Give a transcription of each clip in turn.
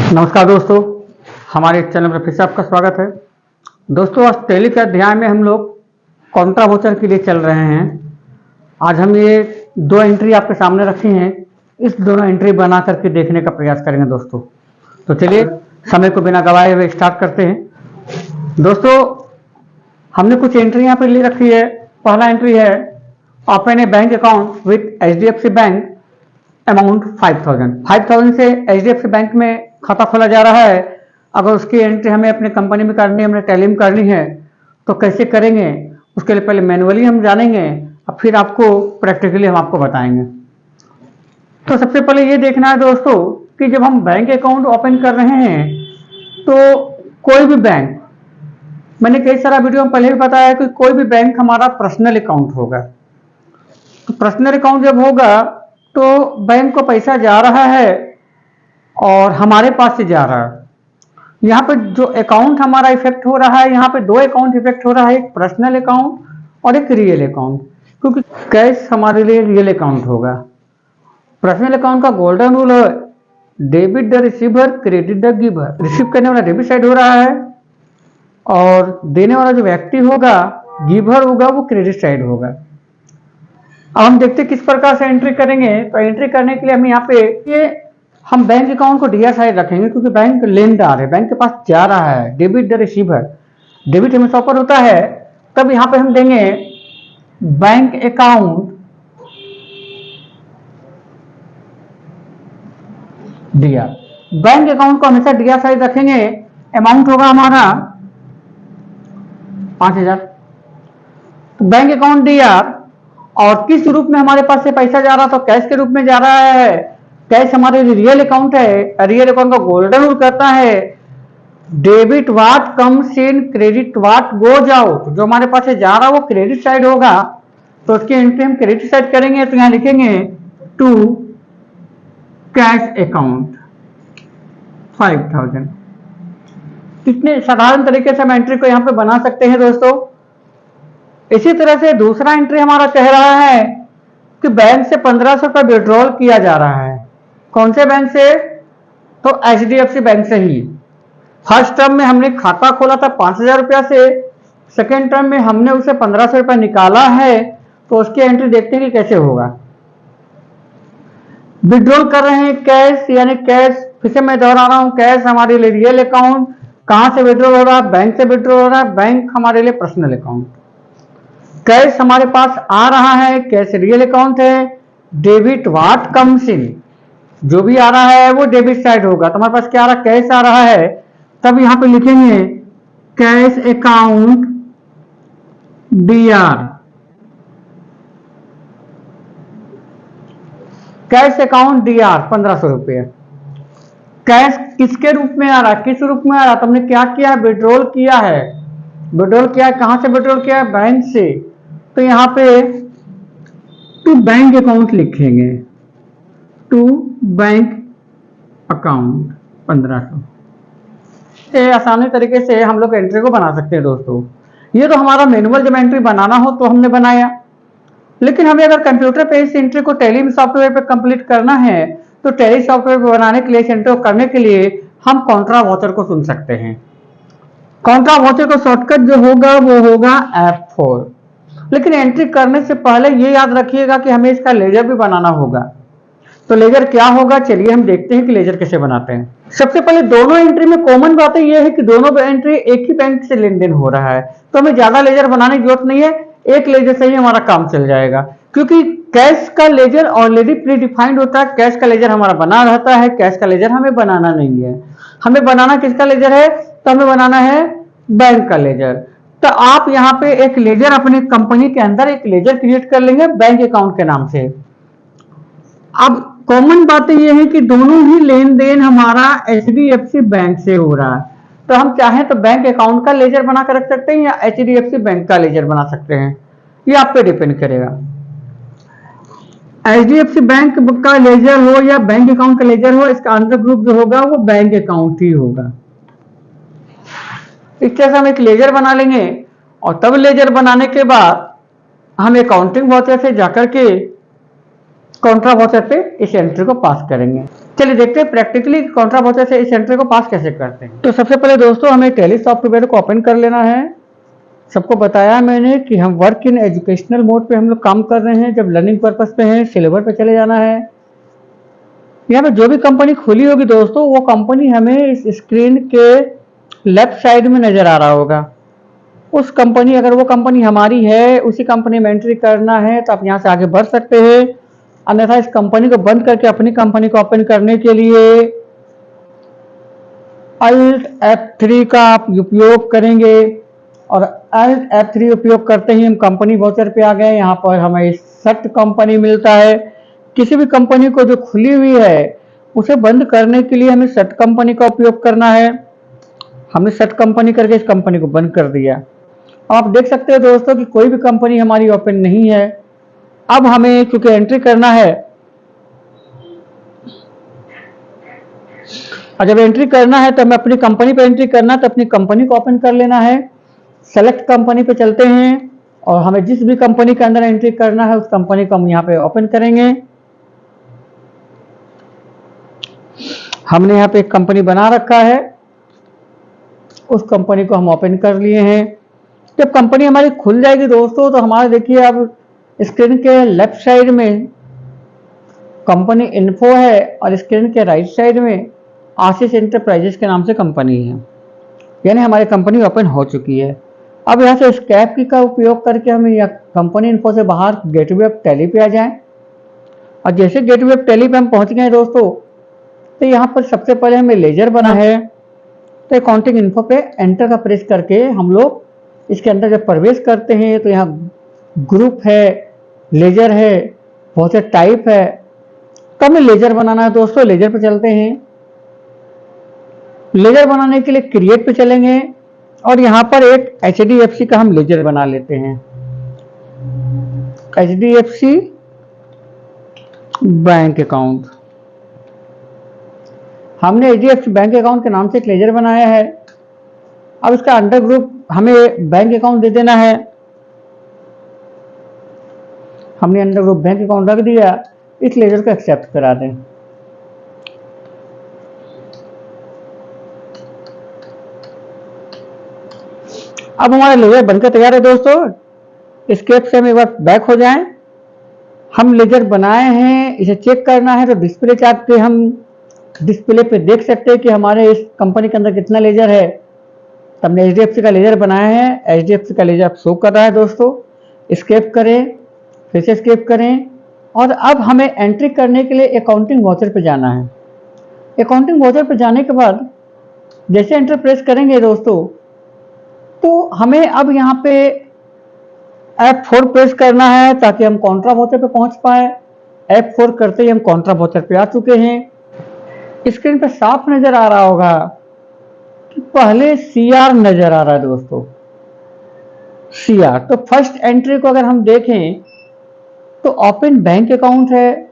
नमस्कार दोस्तों, हमारे चैनल पर फिर से आपका स्वागत है। दोस्तों, आज पहले के अध्याय में हम लोग कॉन्ट्रा वाउचर के लिए चल रहे हैं। आज हम ये दो एंट्री आपके सामने रखी हैं, इस दोनों एंट्री बना करके देखने का प्रयास करेंगे दोस्तों। तो चलिए समय को बिना गवाए हुए स्टार्ट करते हैं। दोस्तों, हमने कुछ एंट्री यहाँ पर ले रखी है। पहला एंट्री है open A bank account with HDFC bank amount 5000 से HDFC बैंक में खाता खोला जा रहा है। अगर उसकी एंट्री हमें अपने कंपनी में करनी है, हमें टैली में करनी है, तो कैसे करेंगे उसके लिए पहले मैनुअली हम जानेंगे और फिर आपको प्रैक्टिकली हम आपको बताएंगे। तो सबसे पहले ये देखना है दोस्तों कि जब हम बैंक अकाउंट ओपन कर रहे हैं तो कोई भी बैंक, मैंने कई सारा वीडियो में पहले भी बताया कि कोई भी बैंक हमारा पर्सनल अकाउंट होगा। तो पर्सनल अकाउंट जब होगा तो बैंक को पैसा जा रहा है और हमारे पास से जा रहा है। यहाँ पे जो अकाउंट हमारा इफेक्ट हो रहा है, यहाँ पे दो अकाउंट इफेक्ट हो रहा है, एक पर्सनल अकाउंट और एक रियल अकाउंट। क्योंकि कैश हमारे लिए रियल अकाउंट होगा। पर्सनल अकाउंट का गोल्डन रूल है debit the receiver credit the giver. Receive करने वाला डेबिट साइड हो रहा है और देने वाला जो व्यक्ति होगा, गिवर होगा, वो क्रेडिट साइड होगा। अब हम देखते हैं किस प्रकार से एंट्री करेंगे। तो एंट्री करने के लिए हम यहाँ पे ये हम बैंक अकाउंट को डीआर साइड रखेंगे, क्योंकि बैंक लेनदार है, बैंक के पास जा रहा है। डेबिट द रिसीवर, डेबिट हमेशा ऊपर होता है, तब यहाँ पे हम देंगे bank account DR. Bank account को हमेशा डीआर साइड रखेंगे। अमाउंट होगा हमारा 5000। बैंक अकाउंट डीआर और किस रूप में हमारे पास से पैसा जा रहा, तो कैश के रूप में जा रहा है। कैश हमारे रियल अकाउंट है। रियल अकाउंट का गोल्डन रूल कहता है debit what comes in credit what goes out. जो हमारे पास से जा रहा है वो क्रेडिट साइड होगा, तो उसकी एंट्री हम क्रेडिट साइड करेंगे। तो यहां लिखेंगे टू कैश अकाउंट 5000। कितने साधारण तरीके से हम एंट्री को यहां पे बना सकते हैं दोस्तों। इसी तरह से दूसरा एंट्री हमारा कह रहा है कि बैंक से 1500 रुपये विड्रॉल किया जा रहा है। कौन से बैंक से? तो HDFC बैंक से ही। फर्स्ट टर्म में हमने खाता खोला था 5000 रुपया से, सेकेंड टर्म में हमने उसे 1500 रुपया निकाला है। तो उसकी एंट्री देखते हैं कि कैसे होगा। विड्रॉल कर रहे हैं कैश, यानी कैश, फिर से मैं दोहरा रहा हूं, कैश हमारे लिए रियल अकाउंट। कहां से विड्रॉल हो रहा है? बैंक से विड्रॉल हो रहा है। बैंक हमारे लिए पर्सनल अकाउंट। कैश हमारे पास आ रहा है, कैश रियल अकाउंट है। डेबिट व्हाट कम्स इन, जो भी आ रहा है वो डेबिट साइड होगा। तो हमारे पास क्या आ रहा है? कैश आ रहा है, तब यहां पे लिखेंगे cash account DR. Cash account DR 1500 रुपये। कैश किसके रूप में आ रहा है? किस रूप में आ रहा है? तो हमने क्या किया है? विड्रॉल किया है। विड्रॉल किया है, कहां से विड्रॉल किया है? बैंक से। तो यहां पे टू बैंक अकाउंट लिखेंगे, टू बैंक अकाउंट 1500 से आसानी तरीके से हम लोग एंट्री को बना सकते हैं दोस्तों। ये तो हमारा मैनुअल जब एंट्री बनाना हो तो हमने बनाया, लेकिन हमें अगर कंप्यूटर पे इस एंट्री को टैली सॉफ्टवेयर पे कंप्लीट करना है तो टैली सॉफ्टवेयर पे बनाने के लिए, इस एंट्री को करने के लिए हम कॉन्ट्रा वाउचर को चुन सकते हैं। कॉन्ट्रा वाउचर का शॉर्टकट जो होगा वो होगा F4। लेकिन एंट्री करने से पहले ये याद रखिएगा कि हमें इसका लेजर भी बनाना होगा। तो लेजर क्या होगा, चलिए हम देखते हैं कि लेजर कैसे बनाते हैं। सबसे पहले दोनों एंट्री में कॉमन बातें यह है कि दोनों एंट्री एक ही बैंक से लेन देन हो रहा है, तो हमें ज्यादा लेजर बनाने की जरूरत नहीं है। एक लेजर से ही हमारा काम चल जाएगा, क्योंकि कैश का लेजर ऑलरेडी प्री डिफाइंड होता है। कैश का लेजर हमारा बना रहता है, कैश का लेजर हमें बनाना नहीं है। हमें बनाना किसका लेजर है? तो हमें बनाना है बैंक का लेजर। तो आप यहाँ पे एक लेजर अपनी कंपनी के अंदर एक लेजर क्रिएट कर लेंगे बैंक अकाउंट के नाम से। अब कॉमन बात यह है कि दोनों ही लेन देन हमारा HDFC बैंक से हो रहा है, तो हम चाहें तो बैंक अकाउंट का लेजर बना कर रख सकते हैं या HDFC बैंक का लेजर बना सकते हैं, ये आप पे डिपेंड करेगा। HDFC बैंक का लेजर हो या बैंक अकाउंट का लेजर हो, इसका अंदर ग्रुप जो होगा वो बैंक अकाउंट ही होगा। इस तरह से हम एक लेजर बना लेंगे और तब लेजर बनाने के बाद हम अकाउंटिंग वाउचर से जाकर के कॉन्ट्रा वाउचर पे इस एंट्री को पास करेंगे। चलिए देखते हैं प्रैक्टिकली कॉन्ट्रा वाउचर से इस एंट्री को पास कैसे करते हैं। तो सबसे पहले दोस्तों हमें टैली सॉफ्टवेयर को ओपन कर लेना है। सबको बताया मैंने कि हम वर्क इन एजुकेशनल मोड पे हम लोग काम कर रहे हैं। जब लर्निंग पर्पस पे हैं सिलेबर पे चले जाना है। यहाँ पे जो भी कंपनी खुली होगी दोस्तों वो कंपनी हमें इस स्क्रीन के लेफ्ट साइड में नजर आ रहा होगा। उस कंपनी अगर वो कंपनी हमारी है उसी कंपनी में एंट्री करना है तो आप यहाँ से आगे बढ़ सकते हैं। अन्यथा इस कंपनी को बंद करके अपनी कंपनी को ओपन करने के लिए Alt F3 का आप उपयोग करेंगे और Alt F3 उपयोग करते ही हम कंपनी वाउचर पे आ गए। यहाँ पर हमें सट कंपनी मिलता है। किसी भी कंपनी को जो खुली हुई है उसे बंद करने के लिए हमें सट कंपनी का उपयोग करना है। हमने सट कंपनी करके इस कंपनी को बंद कर दिया। आप देख सकते हैं दोस्तों कि कोई भी कंपनी हमारी ओपन नहीं है। अब हमें चूंकि एंट्री करना है और जब एंट्री करना है तो हमें अपनी कंपनी पे एंट्री करना है तो अपनी कंपनी को ओपन कर लेना है। सेलेक्ट कंपनी पे चलते हैं और हमें जिस भी कंपनी के अंदर एंट्री करना है उस कंपनी को हम यहाँ पे ओपन करेंगे। हमने यहाँ पे एक कंपनी बना रखा है, उस कंपनी को हम ओपन कर लिए हैं। जब कंपनी हमारी खुल जाएगी दोस्तों तो हमारे देखिए अब स्क्रीन के लेफ्ट साइड में कंपनी इन्फो है और स्क्रीन के राइट साइड में आशीष एंटरप्राइजेस के नाम से कंपनी है। यानी हमारी कंपनी ओपन हो चुकी है। अब यहाँ से एस्केप की का उपयोग करके हम कंपनी इन्फो से बाहर गेटवे ऑफ टैली पे आ जाएं। और जैसे गेटवे ऑफ टैली पे हम पहुंच गए दोस्तों तो यहाँ पर सबसे पहले हमें लेजर बना है तो अकाउंटिंग इन्फो पे एंटर का प्रेस करके हम लोग इसके अंदर जब प्रवेश करते हैं तो यहाँ ग्रुप है, लेजर है, बहुत से टाइप है। तो हमें लेजर बनाना है दोस्तों। लेजर पे चलते हैं। लेजर बनाने के लिए क्रिएट पे चलेंगे और यहाँ पर एक HDFC का हम लेजर बना लेते हैं। HDFC bank account. हमने HDFC बैंक अकाउंट के नाम से एक लेजर बनाया है। अब इसका अंडर ग्रुप हमें बैंक अकाउंट दे देना है। हमने अंडर ग्रुप बैंक अकाउंट रख दिया। इस लेजर को एक्सेप्ट करा दें। अब हमारा लेजर बनकर तैयार है दोस्तों। एस्केप से हम एक बार बैक हो जाएं। हम लेजर बनाए हैं, इसे चेक करना है तो डिस्प्ले चार्ट पे हम डिस्प्ले पे देख सकते हैं कि हमारे इस कंपनी के अंदर कितना लेजर है। तो हमने HDFC का लेजर बनाया है। HDFC का लेजर शो कर रहा है दोस्तों। एस्केप करें, फिर से एस्केप करें और अब हमें एंट्री करने के लिए अकाउंटिंग वाउचर पे जाना है। अकाउंटिंग वाउचर पे जाने के बाद जैसे एंटर प्रेस करेंगे दोस्तों तो हमें अब यहाँ पे F4 प्रेस करना है ताकि हम कॉन्ट्रा वाउचर पे पहुंच पाए। F4 करते ही हम कॉन्ट्रा वाउचर पे आ चुके हैं। स्क्रीन पे साफ नजर आ रहा होगा कि पहले CR नजर आ रहा है दोस्तों। CR तो फर्स्ट एंट्री को अगर हम देखें तो ओपन बैंक अकाउंट है।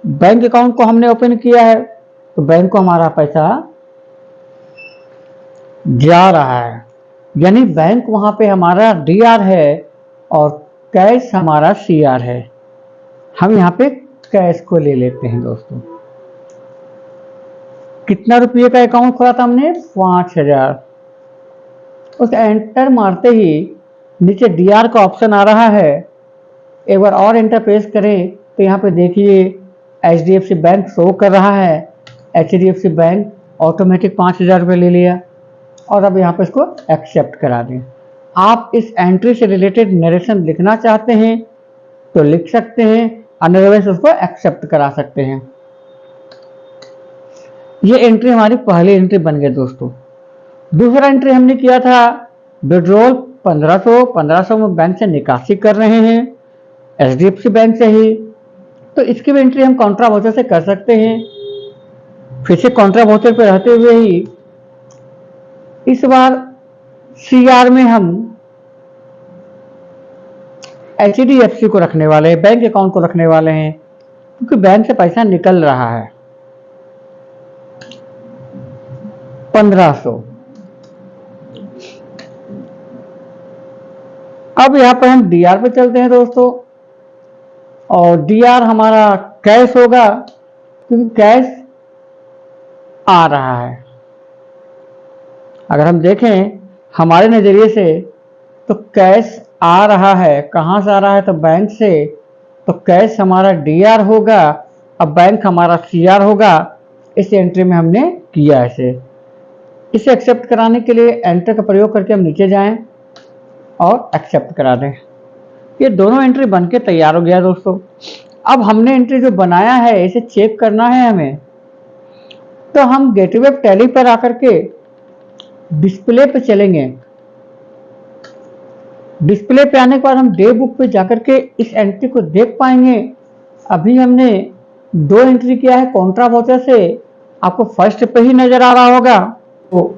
बैंक अकाउंट को हमने ओपन किया है तो बैंक को हमारा पैसा जा रहा है। यानी बैंक वहां पे हमारा DR है और कैश हमारा CR है। हम यहाँ पे कैश को ले लेते हैं दोस्तों। कितना रुपये का अकाउंट खोला था हमने? 5000। उस एंटर मारते ही नीचे DR का ऑप्शन आ रहा है। एक बार और एंटर प्रेस करें तो यहाँ पे देखिए HDFC बैंक शो कर रहा है। HDFC बैंक ऑटोमेटिक 5000 रुपये ले लिया और अब यहाँ पे इसको एक्सेप्ट करा दें। आप इस एंट्री से रिलेटेड नरेशन लिखना चाहते हैं तो लिख सकते हैं, अदरवाइज उसको एक्सेप्ट करा सकते हैं। ये एंट्री हमारी पहली एंट्री बन गई दोस्तों। दूसरा एंट्री हमने किया था विड्रॉल 1500 में बैंक से निकासी कर रहे हैं HDFC बैंक से ही। तो इसकी भी एंट्री हम कॉन्ट्रा वाउचर से कर सकते हैं। फिर से कॉन्ट्रा वाउचर पे रहते हुए ही इस बार CR में हम HDFC को रखने वाले हैं, बैंक अकाउंट को रखने वाले हैं क्योंकि बैंक से पैसा निकल रहा है। 1500। अब यहां पर हम DR पे चलते हैं दोस्तों और DR हमारा कैश होगा क्योंकि कैश आ रहा है। अगर हम देखें हमारे नज़रिए से तो कैश आ रहा है, कहाँ से आ रहा है तो बैंक से, तो कैश हमारा डीआर होगा और बैंक हमारा सीआर होगा। इस एंट्री में हमने किया इसे एक्सेप्ट कराने के लिए एंटर का प्रयोग करके हम नीचे जाएं और एक्सेप्ट करा दें। ये दोनों एंट्री बनके तैयार हो गया दोस्तों। अब हमने एंट्री जो बनाया है इसे चेक करना है हमें, तो हम गेटवे टैली पर आकर के डिस्प्ले पे चलेंगे। डिस्प्ले पे आने के बाद हम डे बुक पे जाकर के इस एंट्री को देख पाएंगे। अभी हमने 2 एंट्री किया है कॉन्ट्रा वाउचर से, आपको फर्स्ट पे ही नजर आ रहा होगा। तो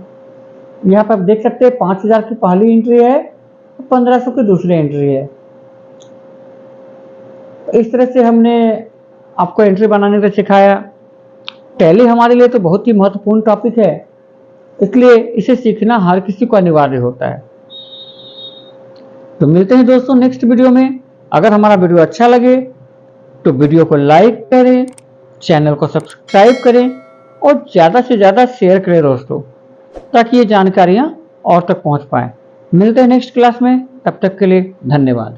यहाँ पर आप देख सकते हैं 5000 की पहली एंट्री है, 1500 की दूसरी एंट्री है। इस तरह से हमने आपको एंट्री बनाने का सिखाया। टैली हमारे लिए तो बहुत ही महत्वपूर्ण टॉपिक है, इसलिए इसे सीखना हर किसी को अनिवार्य होता है। तो मिलते हैं दोस्तों नेक्स्ट वीडियो में। अगर हमारा वीडियो अच्छा लगे तो वीडियो को लाइक करें, चैनल को सब्सक्राइब करें और ज़्यादा से ज़्यादा शेयर करें दोस्तों, ताकि ये जानकारियाँ और तक पहुँच पाएँ। मिलते हैं नेक्स्ट क्लास में, तब तक के लिए धन्यवाद।